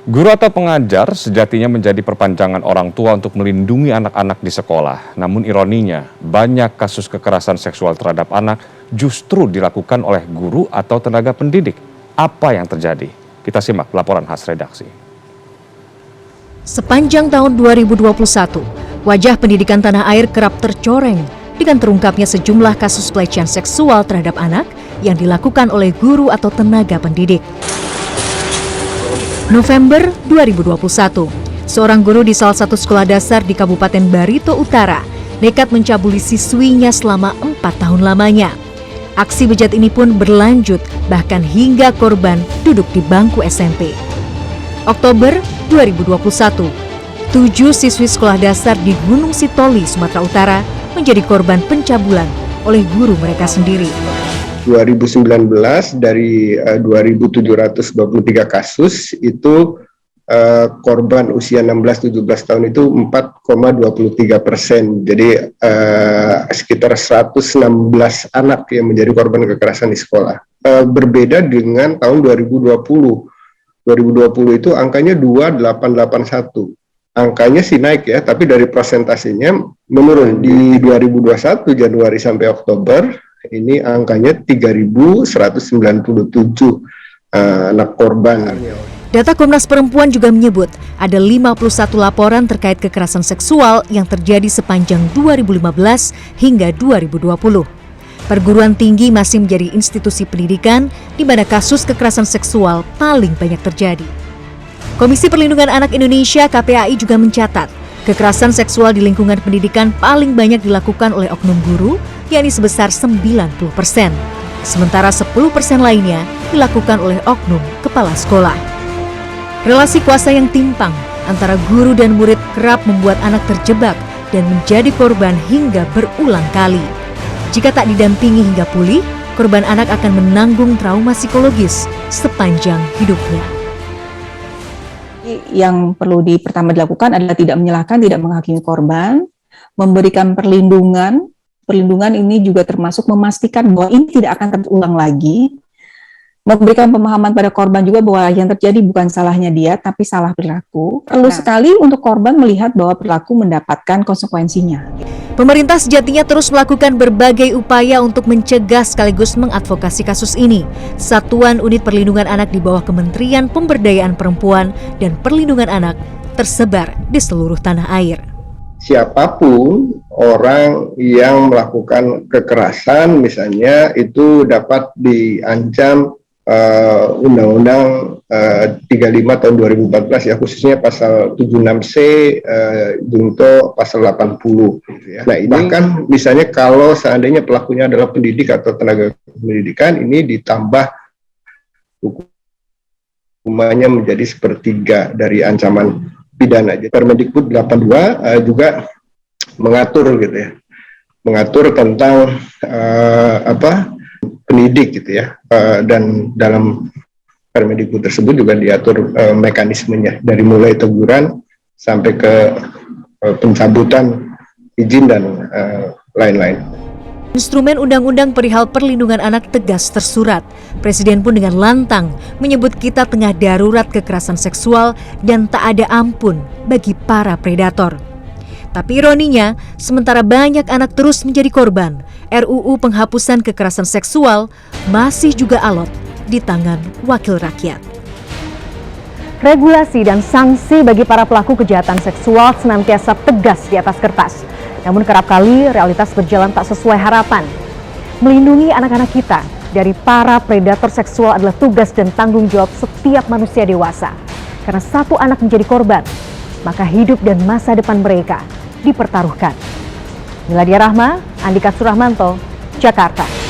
Guru atau pengajar sejatinya menjadi perpanjangan orang tua untuk melindungi anak-anak di sekolah. Namun ironinya, banyak kasus kekerasan seksual terhadap anak justru dilakukan oleh guru atau tenaga pendidik. Apa yang terjadi? Kita simak laporan khas redaksi. Sepanjang tahun 2021, wajah pendidikan tanah air kerap tercoreng dengan terungkapnya sejumlah kasus pelecehan seksual terhadap anak yang dilakukan oleh guru atau tenaga pendidik. November 2021, seorang guru di salah satu sekolah dasar di Kabupaten Barito Utara nekat mencabuli siswinya selama 4 tahun lamanya. Aksi bejat ini pun berlanjut bahkan hingga korban duduk di bangku SMP. Oktober 2021, 7 siswi sekolah dasar di Gunung Sitoli, Sumatera Utara menjadi korban pencabulan oleh guru mereka sendiri. 2019 dari 2.723 kasus itu korban usia 16-17 tahun itu 4,23%. Jadi sekitar 116 anak yang menjadi korban kekerasan di sekolah. Berbeda dengan tahun 2020. 2020 itu angkanya 2.881. Angkanya sih naik ya, tapi dari persentasenya menurun. Di 2021 Januari sampai Oktober ini angkanya 3.197 anak korban. Data Komnas Perempuan juga menyebut ada 51 laporan terkait kekerasan seksual yang terjadi sepanjang 2015 hingga 2020. Perguruan tinggi masih menjadi institusi pendidikan di mana kasus kekerasan seksual paling banyak terjadi. Komisi Perlindungan Anak Indonesia (KPAI) juga mencatat kekerasan seksual di lingkungan pendidikan paling banyak dilakukan oleh oknum guru, yakni sebesar 90%. Sementara 10% lainnya dilakukan oleh oknum kepala sekolah. Relasi kuasa yang timpang antara guru dan murid kerap membuat anak terjebak dan menjadi korban hingga berulang kali. Jika tak didampingi hingga pulih, korban anak akan menanggung trauma psikologis sepanjang hidupnya. Yang perlu pertama dilakukan adalah tidak menyalahkan, tidak menghakimi korban, memberikan perlindungan. Perlindungan ini juga termasuk memastikan bahwa ini tidak akan terulang lagi, memberikan pemahaman pada korban juga bahwa yang terjadi bukan salahnya dia, tapi salah perilaku. Perlu sekali untuk korban melihat bahwa perilaku mendapatkan konsekuensinya. Pemerintah sejatinya terus melakukan berbagai upaya untuk mencegah sekaligus mengadvokasi kasus ini. Satuan Unit Perlindungan Anak di bawah Kementerian Pemberdayaan Perempuan dan Perlindungan Anak tersebar di seluruh tanah air. Siapapun orang yang melakukan kekerasan misalnya itu dapat diancam Undang-Undang 35 tahun 2014 ya, khususnya pasal 76C junto pasal 80 gitu ya. Nah, ini bahkan misalnya kalau seandainya pelakunya adalah pendidik atau tenaga pendidikan, ini ditambah hukumannya menjadi sepertiga dari ancaman pidana. Permendikbud 82 juga mengatur gitu ya, mengatur tentang pendidik gitu ya, dan dalam Permendikbud tersebut juga diatur mekanismenya dari mulai teguran sampai ke pencabutan izin dan lain-lain. Instrumen undang-undang perihal perlindungan anak tegas tersurat. Presiden pun dengan lantang menyebut kita tengah darurat kekerasan seksual dan tak ada ampun bagi para predator. Tapi ironinya, sementara banyak anak terus menjadi korban, RUU penghapusan kekerasan seksual masih juga alot di tangan wakil rakyat. Regulasi dan sanksi bagi para pelaku kejahatan seksual senantiasa tegas di atas kertas. Namun kerap kali realitas berjalan tak sesuai harapan. Melindungi anak-anak kita dari para predator seksual adalah tugas dan tanggung jawab setiap manusia dewasa. Karena satu anak menjadi korban, maka hidup dan masa depan mereka dipertaruhkan. Miladia Rahma, Andika Surahmanto, Jakarta.